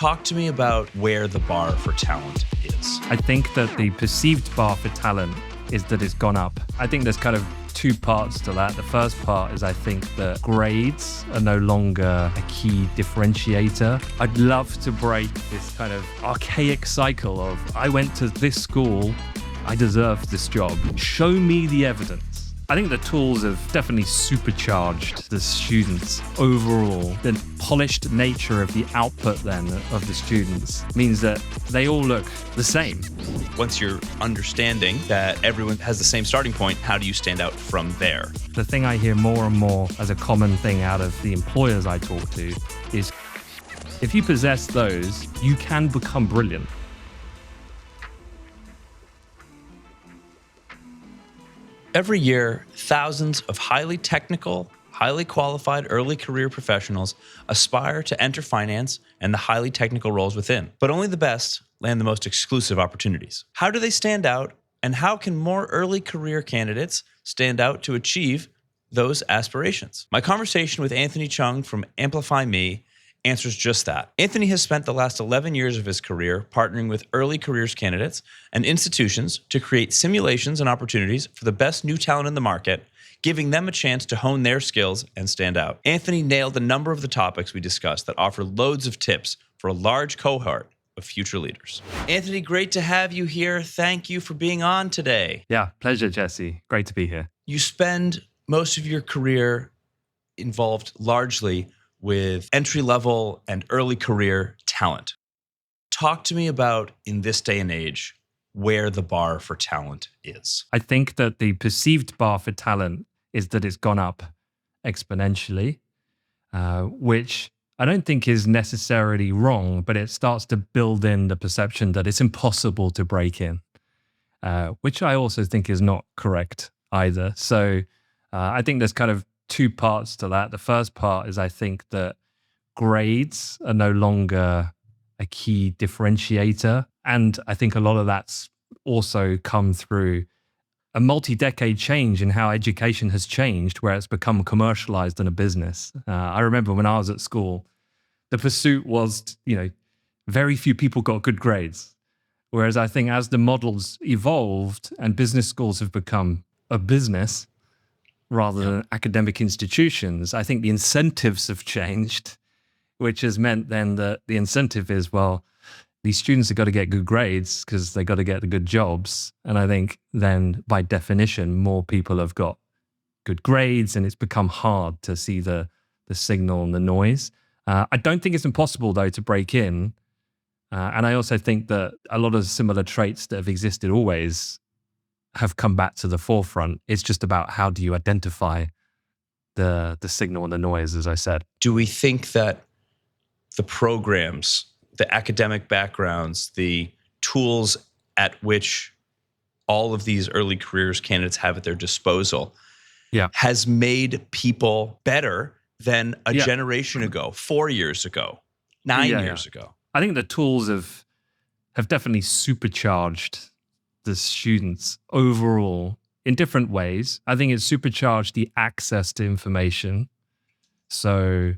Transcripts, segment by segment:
Talk to me about where the bar for talent is. I think that the perceived bar for talent is that it's gone up. I think there's kind of two parts to that. The first part is I think that grades are no longer a key differentiator. I'd love to break this kind of archaic cycle of I went to this school, I deserve this job. Show me the evidence. I think the tools have definitely supercharged the students overall. The polished nature of the output then of the students means that they all look the same. Once you're understanding that everyone has the same starting point, how do you stand out from there? The thing I hear more and more as a common thing out of the employers I talk to is if you possess those, you can become brilliant. Every year, thousands of highly technical, highly qualified early career professionals aspire to enter finance and the highly technical roles within. But only the best land the most exclusive opportunities. How do they stand out, and how can more early career candidates stand out to achieve those aspirations? My conversation with Anthony Cheung from AmplifyME answers just that. Anthony has spent the last 11 years of his career partnering with early careers candidates and institutions to create simulations and opportunities for the best new talent in the market, giving them a chance to hone their skills and stand out. Anthony nailed a number of the topics we discussed that offer loads of tips for a large cohort of future leaders. Anthony, great to have you here. Thank you for being on today. Yeah, pleasure, Jesse. Great to be here. You spend most of your career involved largely with entry-level and early career talent. Talk to me about, in this day and age, where the bar for talent is. I think that the perceived bar for talent is that it's gone up exponentially, which I don't think is necessarily wrong, but it starts to build in the perception that it's impossible to break in, which I also think is not correct either. So I think there's kind of two parts to that. The first part is I think that grades are no longer a key differentiator. And I think a lot of that's also come through a multi-decade change in how education has changed, where it's become commercialized in a business. I remember when I was at school, the pursuit was, very few people got good grades. Whereas I think as the models evolved and business schools have become a business, rather than academic institutions, I think the incentives have changed, which has meant then that the incentive is, well, these students have got to get good grades because they got to get the good jobs. And I think then by definition, more people have got good grades and it's become hard to see the signal and the noise. I don't think it's impossible though to break in. And I also think that a lot of similar traits that have existed always have come back to the forefront. It's just about how do you identify the signal and the noise, as I said. Do we think that the programs, the academic backgrounds, the tools at which all of these early careers candidates have at their disposal has made people better than a generation ago, 4 years ago, 9 years ago? I think the tools have definitely supercharged the students overall in different ways. I think it's supercharged the access to information. So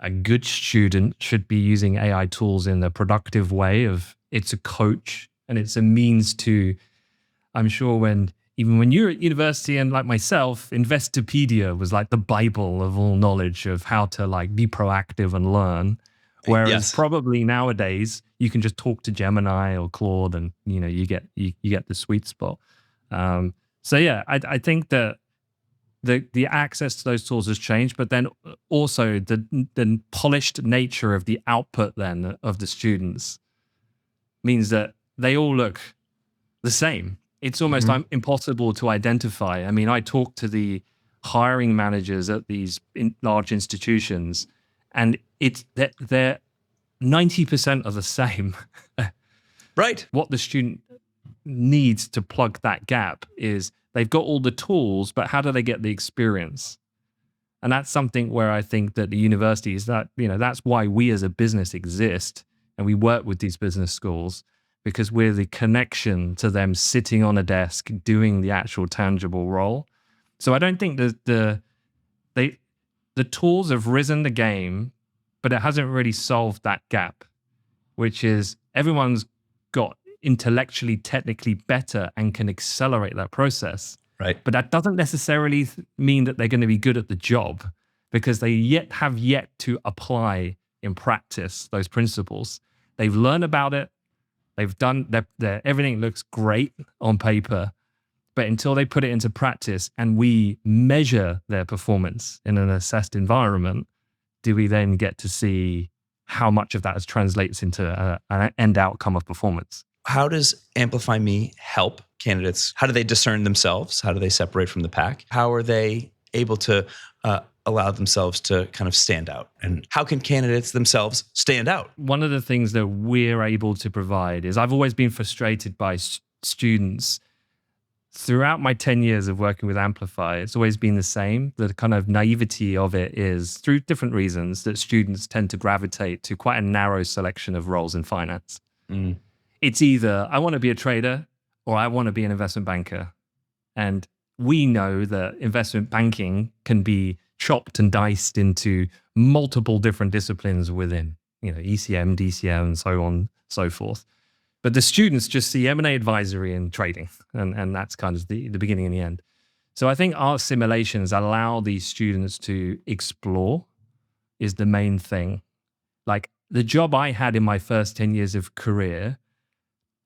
a good student should be using AI tools in a productive way of it's a coach and it's a means to, I'm sure even when you're at university and like myself, Investopedia was like the Bible of all knowledge of how to like be proactive and learn. Whereas probably nowadays you can just talk to Gemini or Claude, and you get the sweet spot. I think that the access to those tools has changed, but then also the polished nature of the output then of the students means that they all look the same. It's almost impossible to identify. I mean, I talk to the hiring managers at these large institutions, and they're 90% are the same. Right. What the student needs to plug that gap is they've got all the tools, but how do they get the experience? And that's something where I think that the university is that's why we as a business exist and we work with these business schools, because we're the connection to them sitting on a desk doing the actual tangible role. So I don't think that the tools have risen the game, but it hasn't really solved that gap. which is everyone's got intellectually, technically better and can accelerate that process. Right. But that doesn't necessarily mean that they're going to be good at the job, because they have yet to apply in practice those principles. They've learned about it. They've done everything looks great on paper, but until they put it into practice and we measure their performance in an assessed environment, do we then get to see how much of that translates into an end outcome of performance. How does AmplifyMe help candidates? How do they discern themselves? How do they separate from the pack? How are they able to allow themselves to kind of stand out? And how can candidates themselves stand out? One of the things that we're able to provide is, I've always been frustrated by students throughout my 10 years of working with Amplify. It's always been the same. The kind of naivety of it is, through different reasons, that students tend to gravitate to quite a narrow selection of roles in finance. It's either I want to be a trader or I want to be an investment banker. And we know that investment banking can be chopped and diced into multiple different disciplines within, ECM, DCM, and so on, so forth. But the students just see M&A advisory and trading, and that's kind of the beginning and the end. So I think our simulations allow these students to explore is the main thing. Like the job I had in my first 10 years of career,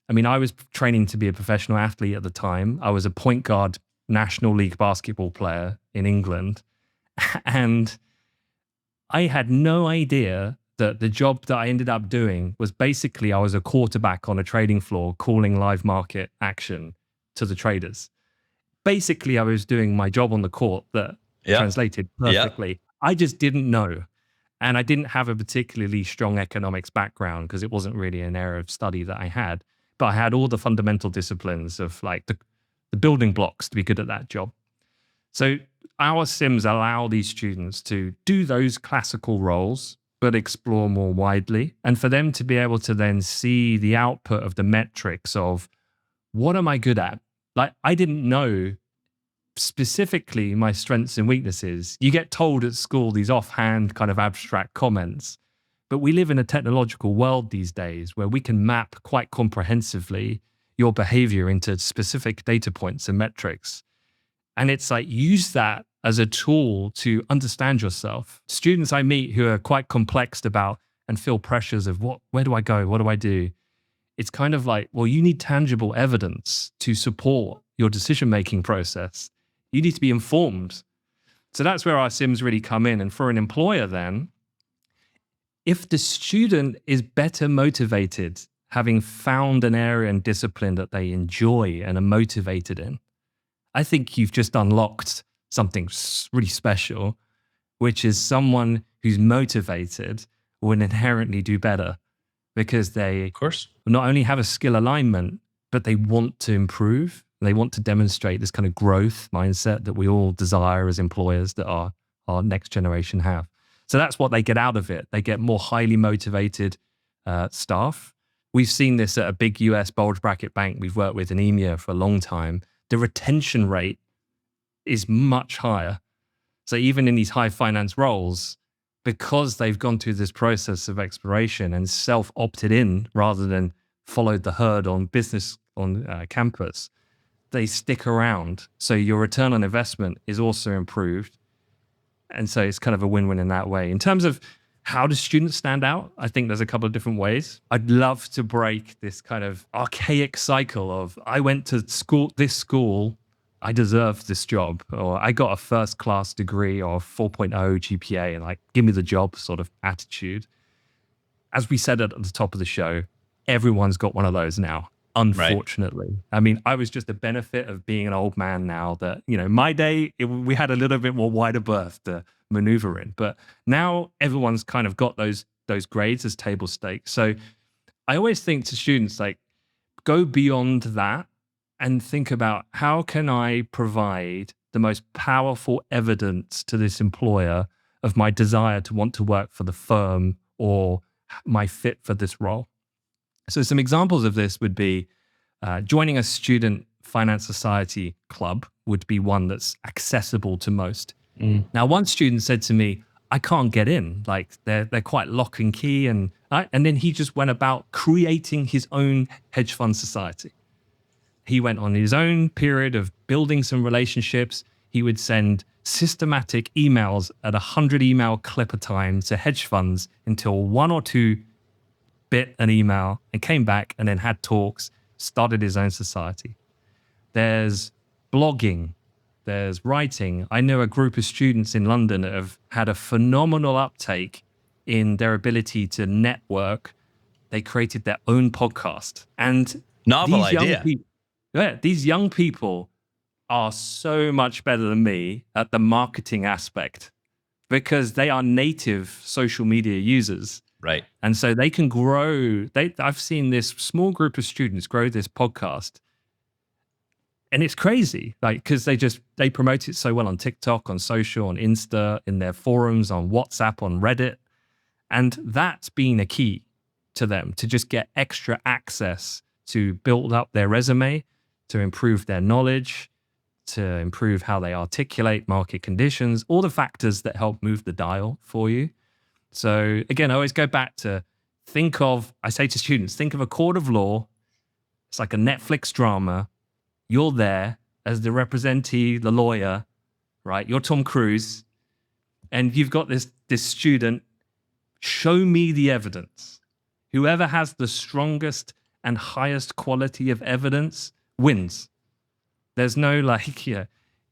I mean, I was training to be a professional athlete at the time. I was a point guard National League basketball player in England. And I had no idea that the job that I ended up doing was basically I was a quarterback on a trading floor calling live market action to the traders. Basically, I was doing my job on the court that translated perfectly. I just didn't know. And I didn't have a particularly strong economics background because it wasn't really an area of study that I had. But I had all the fundamental disciplines of like the building blocks to be good at that job. So our sims allow these students to do those classical roles, but explore more widely. And for them to be able to then see the output of the metrics of what am I good at? Like I didn't know specifically my strengths and weaknesses. You get told at school these offhand kind of abstract comments, but we live in a technological world these days where we can map quite comprehensively your behavior into specific data points and metrics. And it's like, use that as a tool to understand yourself. Students I meet who are quite complexed about and feel pressures of where do I go? What do I do? It's kind of like, well, you need tangible evidence to support your decision-making process. You need to be informed. So that's where our sims really come in. And for an employer then, if the student is better motivated, having found an area and discipline that they enjoy and are motivated in, I think you've just unlocked something really special, which is someone who's motivated will inherently do better because they, of course, not only have a skill alignment, but they want to improve. They want to demonstrate this kind of growth mindset that we all desire as employers that our next generation have. So that's what they get out of it. They get more highly motivated staff. We've seen this at a big US bulge bracket bank we've worked with in EMEA for a long time. The retention rate is much higher. So even in these high finance roles, because they've gone through this process of exploration and self-opted in rather than followed the herd on business on campus, they stick around. So your return on investment is also improved. And so it's kind of a win-win in that way. In terms of how do students stand out, I think there's a couple of different ways. I'd love to break this kind of archaic cycle of I went to this school, I deserve this job, or I got a first-class degree or 4.0 GPA and like, give me the job sort of attitude. As we said at the top of the show, everyone's got one of those now. Unfortunately. Right. I mean, I was just a benefit of being an old man now that, my day, we had a little bit more wider berth to maneuver in. But now everyone's kind of got those grades as table stakes. So I always think to students, like, go beyond that and think about how can I provide the most powerful evidence to this employer of my desire to want to work for the firm or my fit for this role. So some examples of this would be joining a student finance society club would be one that's accessible to most. Now, one student said to me, I can't get in. Like they're quite lock and key, and then he just went about creating his own hedge fund society. He went on his own period of building some relationships. He would send systematic emails at 100 email clip a time to hedge funds until one or two bit an email and came back and then had talks, started his own society. There's blogging, there's writing. I know a group of students in London that have had a phenomenal uptake in their ability to network. They created their own podcast. And Novel these young idea. people, these young people are so much better than me at the marketing aspect because they are native social media users. Right. And so they can grow. I've seen this small group of students grow this podcast. And it's crazy, like, because they promote it so well on TikTok, on social, on Insta, in their forums, on WhatsApp, on Reddit. And that's been a key to them to just get extra access to build up their resume, to improve their knowledge, to improve how they articulate market conditions, all the factors that help move the dial for you. So again, I always go back to I say to students, think of a court of law. It's like a Netflix drama. You're there as the representee, the lawyer, right? You're Tom Cruise. And you've got this student, show me the evidence. Whoever has the strongest and highest quality of evidence wins. There's no like,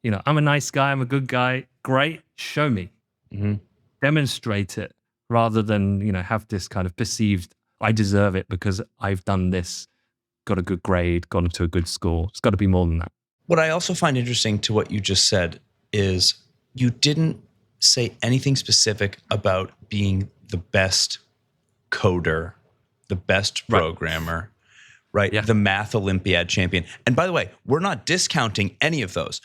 I'm a nice guy, I'm a good guy. Great, show me. Mm-hmm. Demonstrate it rather than, have this kind of perceived, I deserve it because I've done this, got a good grade, gone to a good school. It's got to be more than that. What I also find interesting to what you just said is you didn't say anything specific about being the best coder, the best programmer, right? Yeah. The math Olympiad champion. And by the way, we're not discounting any of those.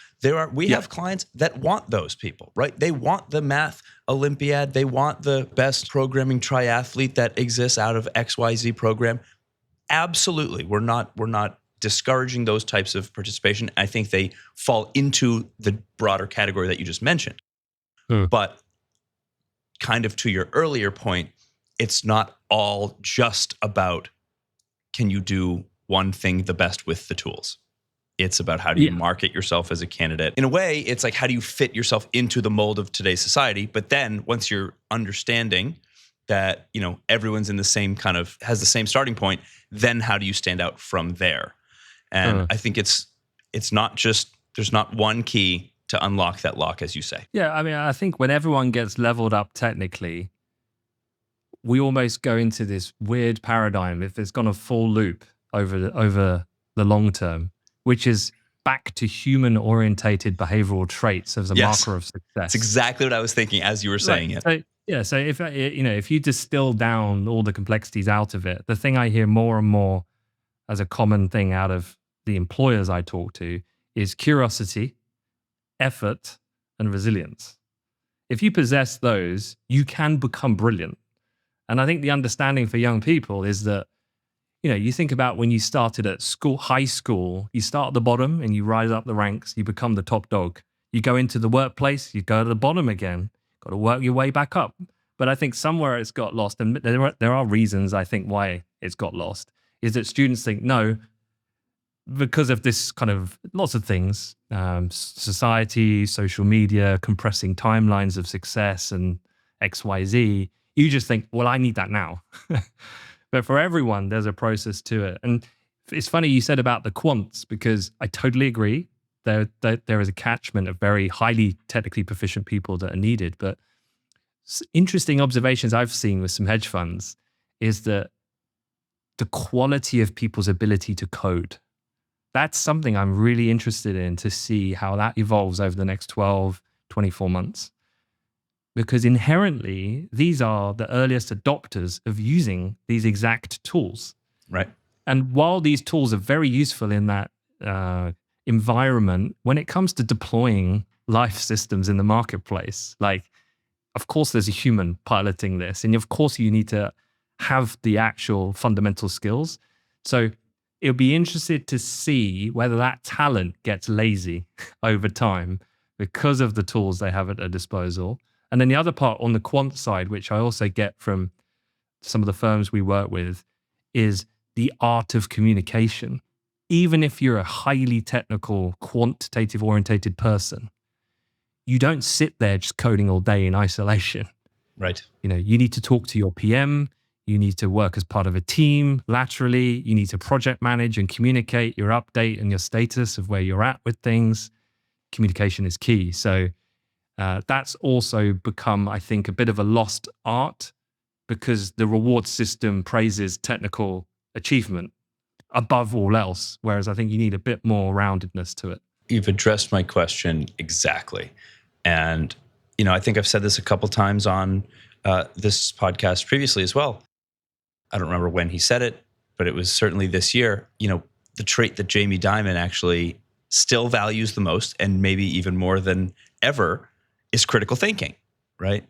We have clients that want those people, right? They want the math Olympiad. They want the best programming triathlete that exists out of XYZ program. Absolutely. We're not discouraging those types of participation. I think they fall into the broader category that you just mentioned. But kind of to your earlier point, it's not all just about can you do one thing the best with the tools. It's about how do you market yourself as a candidate. In a way, it's like how do you fit yourself into the mold of today's society? But then once you're understanding that, everyone's in the same has the same starting point, then how do you stand out from there? And I think it's not just, there's not one key to unlock that lock, as you say. Yeah, I mean, I think when everyone gets leveled up technically, we almost go into this weird paradigm, if it's gone a full loop over the long term, which is back to human-orientated behavioral traits as a marker of success. That's exactly what I was thinking as you were saying it. So if you distill down all the complexities out of it, the thing I hear more and more as a common thing out of the employers I talk to is curiosity, effort, and resilience. If you possess those, you can become brilliant. And I think the understanding for young people is that, you think about when you started at school, high school, you start at the bottom and you rise up the ranks, you become the top dog. You go into the workplace, you go to the bottom again, got to work your way back up. But I think somewhere it's got lost, and there are reasons I think why it's got lost, is that students think, no, because of this kind of lots of things, society, social media, compressing timelines of success and XYZ, you just think, well, I need that now. But for everyone, there's a process to it. And it's funny you said about the quants, because I totally agree. There is a catchment of very highly technically proficient people that are needed. But interesting observations I've seen with some hedge funds is that the quality of people's ability to code, that's something I'm really interested in to see how that evolves over the next 12, 24 months. Because inherently, these are the earliest adopters of using these exact tools. Right. And while these tools are very useful in that environment, when it comes to deploying life systems in the marketplace, like, of course, there's a human piloting this. And of course, you need to have the actual fundamental skills. So it'll be interested to see whether that talent gets lazy over time because of the tools they have at their disposal. And then the other part on the quant side, which I also get from some of the firms we work with, is the art of communication. Even if you're a highly technical, quantitative orientated person, you don't sit there just coding all day in isolation. Right. You need to talk to your PM. You need to work as part of a team laterally. You need to project manage and communicate your update and your status of where you're at with things. Communication is key. So that's also become, I think, a bit of a lost art because the reward system praises technical achievement above all else, whereas I think you need a bit more roundedness to it. You've addressed my question exactly. And, I think I've said this a couple times on this podcast previously as well. I don't remember when he said it, but it was certainly this year. The trait that Jamie Dimon actually still values the most, and maybe even more than ever, is critical thinking, right?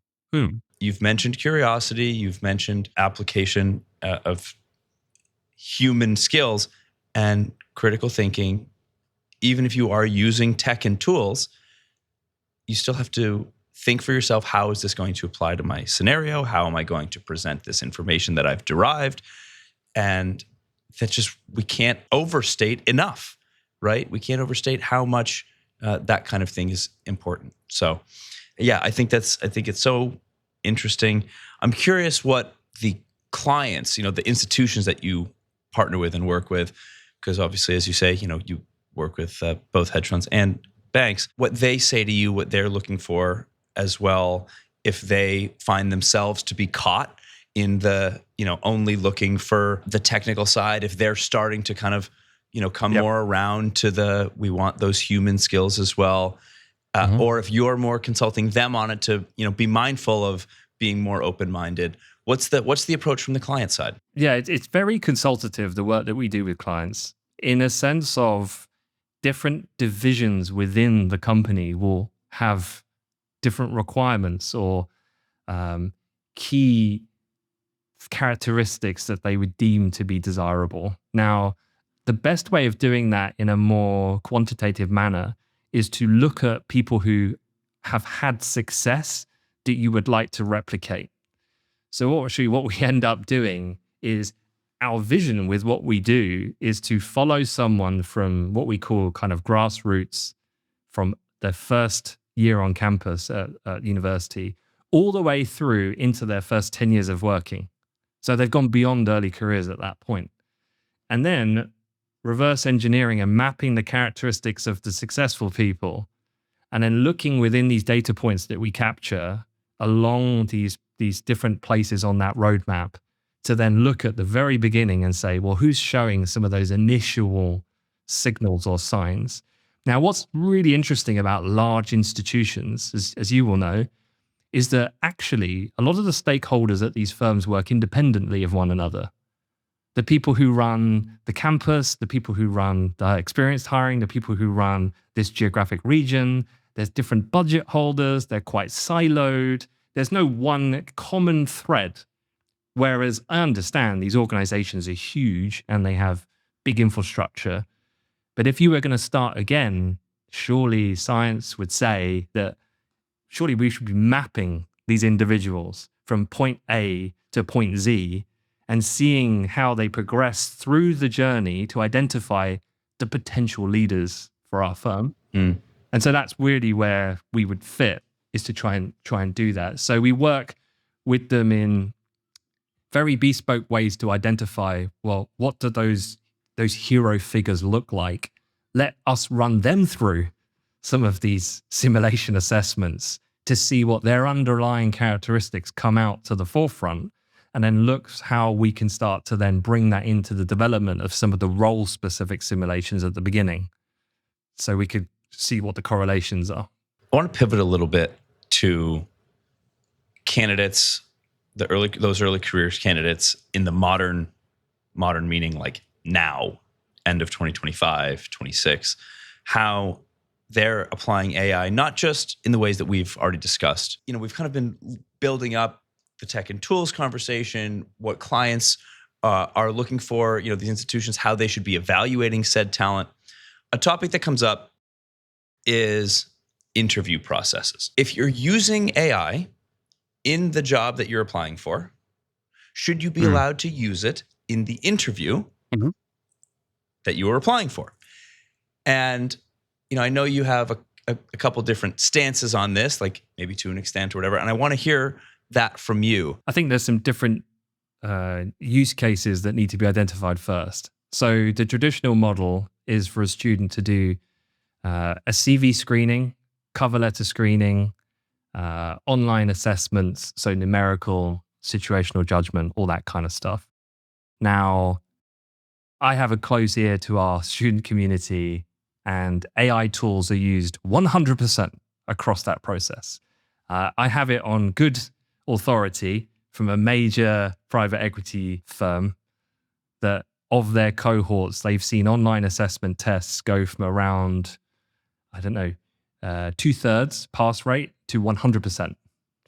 You've mentioned curiosity. You've mentioned application of human skills and critical thinking. Even if you are using tech and tools, you still have to think for yourself, how is this going to apply to my scenario? How am I going to present this information that I've derived? And that's just, we can't overstate enough, right? We can't overstate how much that kind of thing is important. So yeah, I think it's so interesting. I'm curious what the clients, the institutions that you partner with and work with, because obviously, as you say, you work with both hedge funds and banks, what they say to you, what they're looking for as well, if they find themselves to be caught in the, only looking for the technical side, if they're starting to kind of, come more around to we want those human skills as well. Or if you're more consulting them on it to, be mindful of being more open-minded. What's the approach from the client side? Yeah, it's very consultative, the work that we do with clients, in a sense of different divisions within the company will have different requirements or key characteristics that they would deem to be desirable. Now, the best way of doing that in a more quantitative manner is to look at people who have had success that you would like to replicate. So actually what we end up doing is our vision with what we do is to follow someone from what we call kind of grassroots, from their first year on campus at university, all the way through into their first 10 years of working. So they've gone beyond early careers at that point. And then reverse engineering and mapping the characteristics of the successful people, and then looking within these data points that we capture along these different places on that roadmap to then look at the very beginning and say, well, who's showing some of those initial signals or signs? Now, what's really interesting about large institutions, as you will know, is that actually a lot of the stakeholders at these firms work independently of one another. The people who run the campus, the people who run the experienced hiring, the people who run this geographic region, there's different budget holders, they're quite siloed. There's no one common thread. Whereas I understand these organizations are huge and they have big infrastructure. But if you were going to start again, surely science would say that surely we should be mapping these individuals from point A to point Z and seeing how they progress through the journey to identify the potential leaders for our firm. And so that's really where we would fit, is to try and do that. So we work with them in very bespoke ways to identify, well, what do those hero figures look like? Let us run them through some of these simulation assessments to see what their underlying characteristics come out to the forefront, and then look how we can start to then bring that into the development of some of the role-specific simulations at the beginning, so we could see what the correlations are. I want to pivot a little bit to candidates, those early careers candidates in the modern meaning, like now, end of 2025, 26, how they're applying AI, not just in the ways that we've already discussed. We've kind of been building up the tech and tools conversation, what clients are looking for, these institutions, how they should be evaluating said talent. A topic that comes up is interview processes. If you're using AI in the job that you're applying for, should you be allowed to use it in the interview that you are applying for? And, I know you have a couple different stances on this, like maybe to an extent or whatever, and I want to hear that from you. I think there's some different use cases that need to be identified first. So the traditional model is for a student to do a CV screening, cover letter screening, online assessments, so numerical, situational judgment, all that kind of stuff. Now, I have a close ear to our student community, and AI tools are used 100% across that process. I have it on good authority from a major private equity firm that of their cohorts, they've seen online assessment tests go from around, 2/3 pass rate to 100%.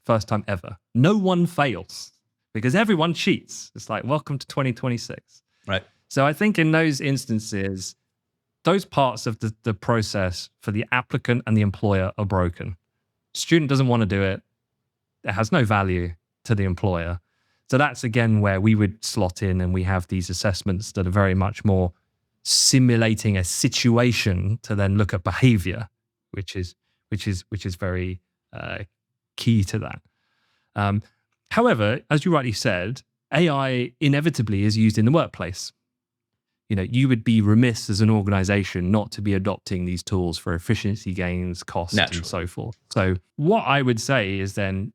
First time ever. No one fails because everyone cheats. It's like, welcome to 2026. Right. So I think in those instances, those parts of the process for the applicant and the employer are broken. Student doesn't want to do it. It has no value to the employer. So that's again where we would slot in, and we have these assessments that are very much more simulating a situation to then look at behavior, which is very key to that. However, as you rightly said, AI inevitably is used in the workplace. You would be remiss as an organization not to be adopting these tools for efficiency gains, cost, and so forth. So what I would say is then,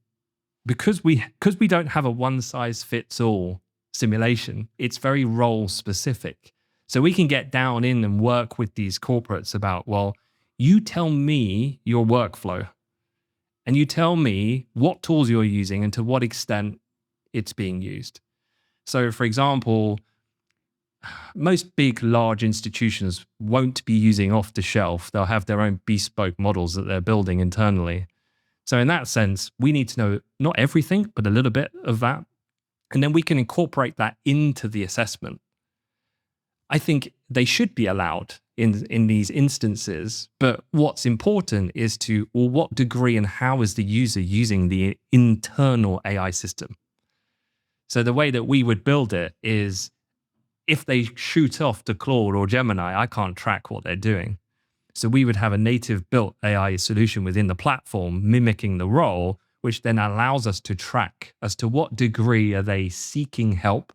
because we don't have a one-size-fits-all simulation, it's very role-specific. So we can get down in and work with these corporates about, well, you tell me your workflow, and you tell me what tools you're using and to what extent it's being used. So, for example, most big, large institutions won't be using off the shelf. They'll have their own bespoke models that they're building internally. So in that sense, we need to know not everything, but a little bit of that. And then we can incorporate that into the assessment. I think they should be allowed in these instances. But what's important is to, well, what degree and how is the user using the internal AI system? So the way that we would build it is, if they shoot off to Claude or Gemini, I can't track what they're doing. So we would have a native built AI solution within the platform mimicking the role, which then allows us to track as to what degree are they seeking help.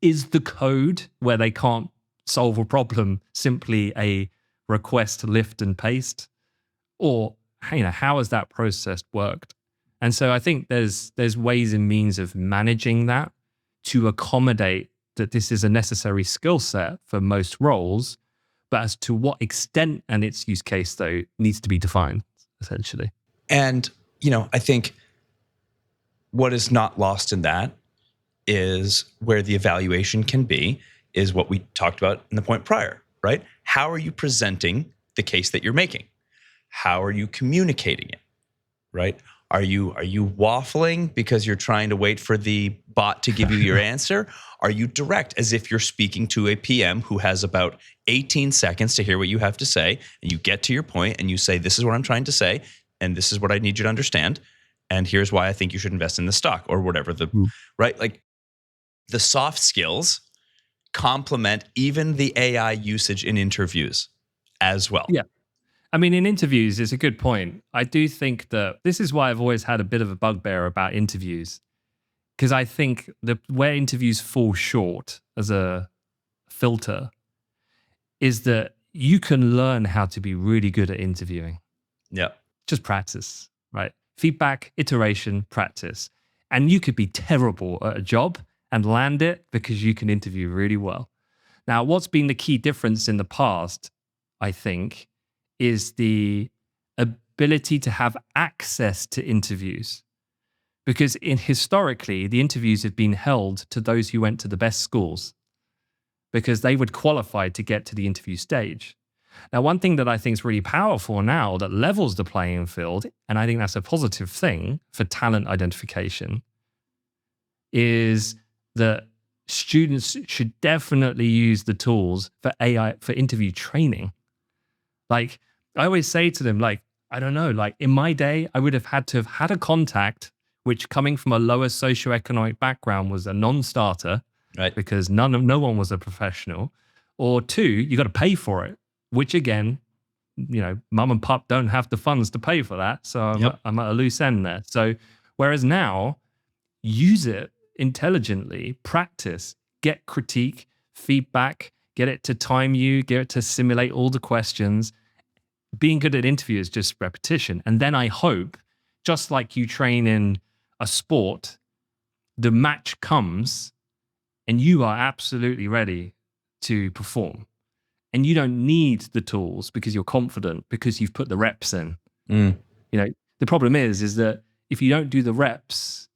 Is the code where they can't solve a problem simply a request, lift and paste? Or how has that process worked? And so I think there's ways and means of managing that to accommodate that this is a necessary skill set for most roles, but as to what extent and its use case, though, needs to be defined, essentially. And, I think what is not lost in that is where the evaluation can be, is what we talked about in the point prior, right? How are you presenting the case that you're making? How are you communicating it, right? Are you waffling because you're trying to wait for the bot to give you your answer? Are you direct, as if you're speaking to a PM who has about 18 seconds to hear what you have to say, and you get to your point and you say, this is what I'm trying to say, and this is what I need you to understand, and here's why I think you should invest in the stock, or whatever right? Like, the soft skills complement even the AI usage in interviews as well. Yeah. I mean, in interviews, it's a good point. I do think that this is why I've always had a bit of a bugbear about interviews, because I think where interviews fall short as a filter is that you can learn how to be really good at interviewing. Yeah. Just practice, right? Feedback, iteration, practice. And you could be terrible at a job and land it because you can interview really well. Now, what's been the key difference in the past, I think, is the ability to have access to interviews. Because historically, the interviews have been held to those who went to the best schools, because they would qualify to get to the interview stage. Now, one thing that I think is really powerful now that levels the playing field, and I think that's a positive thing for talent identification, is that students should definitely use the tools for AI, for interview training. Like, I always say to them, like, I don't know, like in my day, I would have had to have had a contact, which coming from a lower socioeconomic background was a non-starter Right. because no one was a professional. Or two, you got to pay for it, which again, mum and pop don't have the funds to pay for that. So Yep. I'm at a loose end there. So whereas now, use it intelligently, practice, get critique, feedback, get it to time you, get it to simulate all the questions. Being good at interview is just repetition. And then I hope, just like you train in a sport, the match comes and you are absolutely ready to perform. And you don't need the tools because you're confident, because you've put the reps in. Mm. The problem is that if you don't do the reps,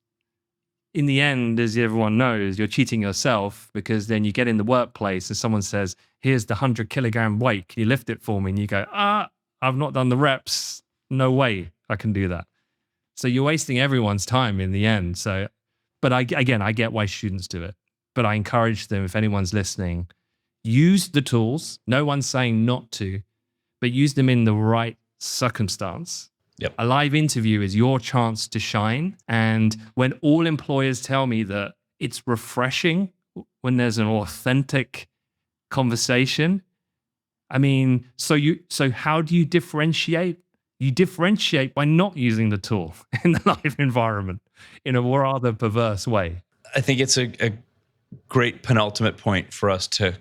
in the end, as everyone knows, you're cheating yourself, because then you get in the workplace and someone says, here's the 100-kilogram weight, can you lift it for me? And you go, I've not done the reps. No way I can do that. So you're wasting everyone's time in the end. So, but I get why students do it. But I encourage them, if anyone's listening, use the tools. No one's saying not to, but use them in the right circumstance. Yep. A live interview is your chance to shine. And when all employers tell me that it's refreshing when there's an authentic conversation, I mean, so how do you differentiate? You differentiate by not using the tool in the live environment in a rather perverse way. I think it's a great penultimate point for us to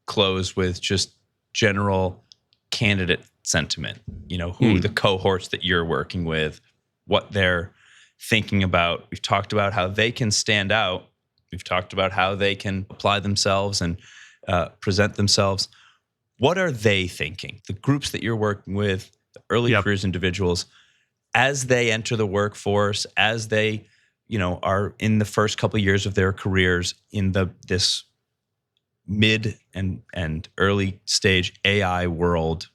close with just general candidate sentiment. Who the cohorts that you're working with, what they're thinking about. We've talked about how they can stand out. We've talked about how they can apply themselves and present themselves. What are they thinking? The groups that you're working with, the early careers individuals, as they enter the workforce, as they, are in the first couple of years of their careers in this mid and early stage AI world,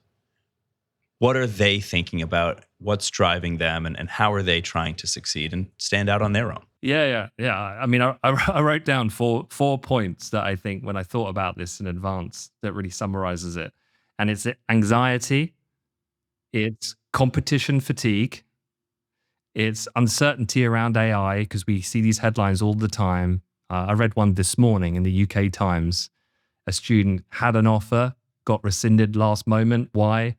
what are they thinking about? What's driving them, and how are they trying to succeed and stand out on their own? Yeah. I mean, I wrote down four points that I think, when I thought about this in advance, that really summarizes it. And it's anxiety, it's competition fatigue, it's uncertainty around AI, because we see these headlines all the time. I read one this morning in the UK Times. A student had an offer, got rescinded last moment. Why?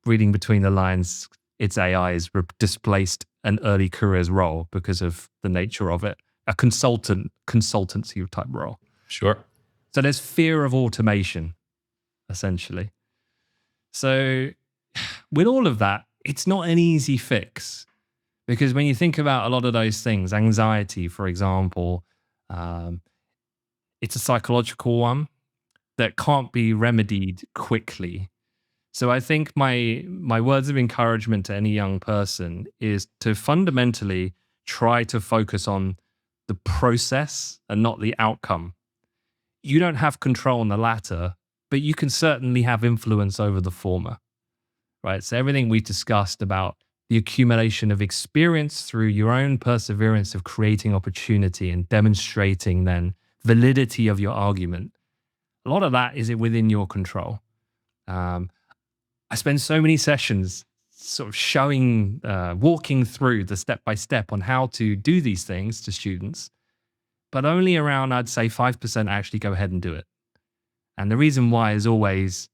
Reading between the lines, its AI has displaced an early careers role because of the nature of it, a consultancy type role. Sure. So there's fear of automation, essentially. So with all of that, it's not an easy fix, because when you think about a lot of those things, anxiety, for example, it's a psychological one that can't be remedied quickly. So I think my words of encouragement to any young person is to fundamentally try to focus on the process and not the outcome. You don't have control on the latter, but you can certainly have influence over the former, right? So everything we discussed about the accumulation of experience through your own perseverance of creating opportunity and demonstrating then validity of your argument, a lot of that is within your control. I spend so many sessions sort of showing, walking through the step-by-step on how to do these things to students, but only around, I'd say 5% actually go ahead and do it. And the reason why is always,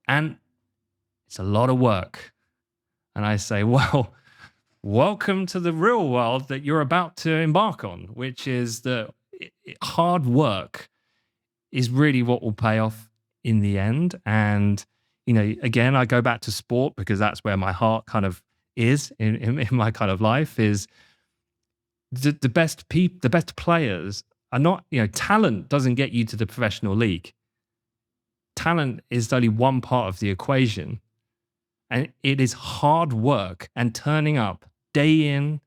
and it's a lot of work. And I say, well, welcome to the real world that you're about to embark on, which is that hard work is really what will pay off in the end. And again, I go back to sport because that's where my heart kind of is in my kind of life. Is the best players are not, talent doesn't get you to the professional league. Talent is only one part of the equation. And it is hard work and turning up day in,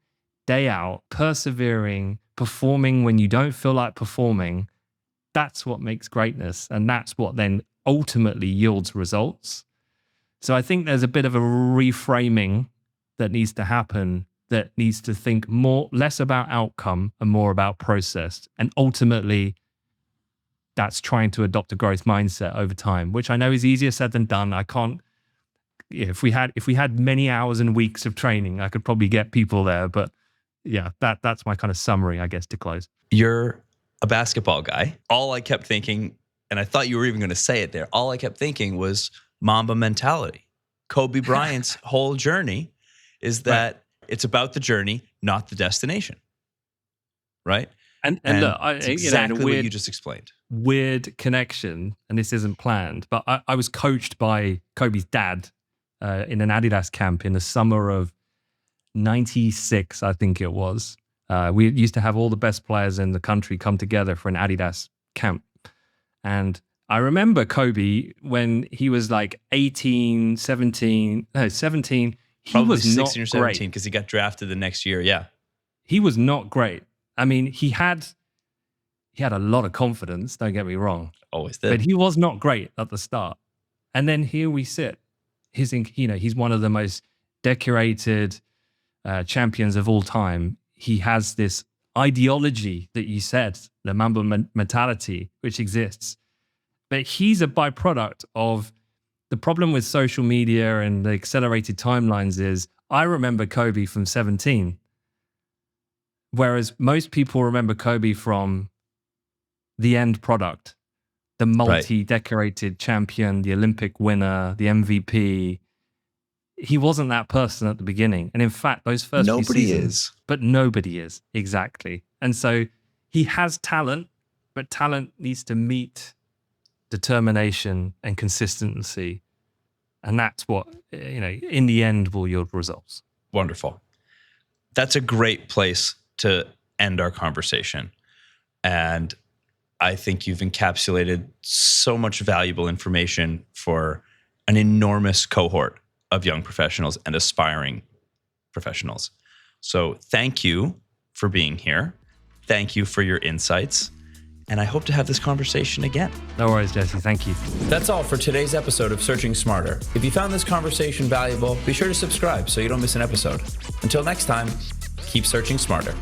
day out, persevering, performing when you don't feel like performing. That's what makes greatness. And that's what then ultimately yields results. So I think there's a bit of a reframing that needs to happen, that needs to think less about outcome and more about process. And ultimately, that's trying to adopt a growth mindset over time, which I know is easier said than done. I can't if we had many hours and weeks of training, I could probably get people there. But yeah, that's my kind of summary, I guess, to close. You're a basketball guy. All I kept thinking, and I thought you were even going to say it there, all I kept thinking was Mamba mentality. Kobe Bryant's whole journey is that it's about the journey, not the destination. Right? And look, exactly what you just explained. Weird connection, and this isn't planned, but I was coached by Kobe's dad in an Adidas camp in the summer of 96, I think it was. We used to have all the best players in the country come together for an Adidas camp. And I remember Kobe when he was like 17. He Probably was 16 not or 17 great. because he got drafted the next year. Yeah. He was not great. I mean, he had a lot of confidence, don't get me wrong. Always did. But he was not great at the start. And then here we sit. He's one of the most decorated champions of all time. He has this ideology that you said, the Mamba mentality, which exists. But he's a byproduct of the problem with social media and the accelerated timelines is I remember Kobe from 17. Whereas most people remember Kobe from the end product, the multi-decorated champion, the Olympic winner, the MVP. He wasn't that person at the beginning. And in fact, those first few seasons, but nobody is, exactly. And so he has talent, but talent needs to meet determination and consistency. And that's what, in the end will yield results. Wonderful. That's a great place to end our conversation. And I think you've encapsulated so much valuable information for an enormous cohort of young professionals and aspiring professionals. So thank you for being here. Thank you for your insights. And I hope to have this conversation again. No worries, Jesse. Thank you. That's all for today's episode of Searching Smarter. If you found this conversation valuable, be sure to subscribe so you don't miss an episode. Until next time, keep searching smarter.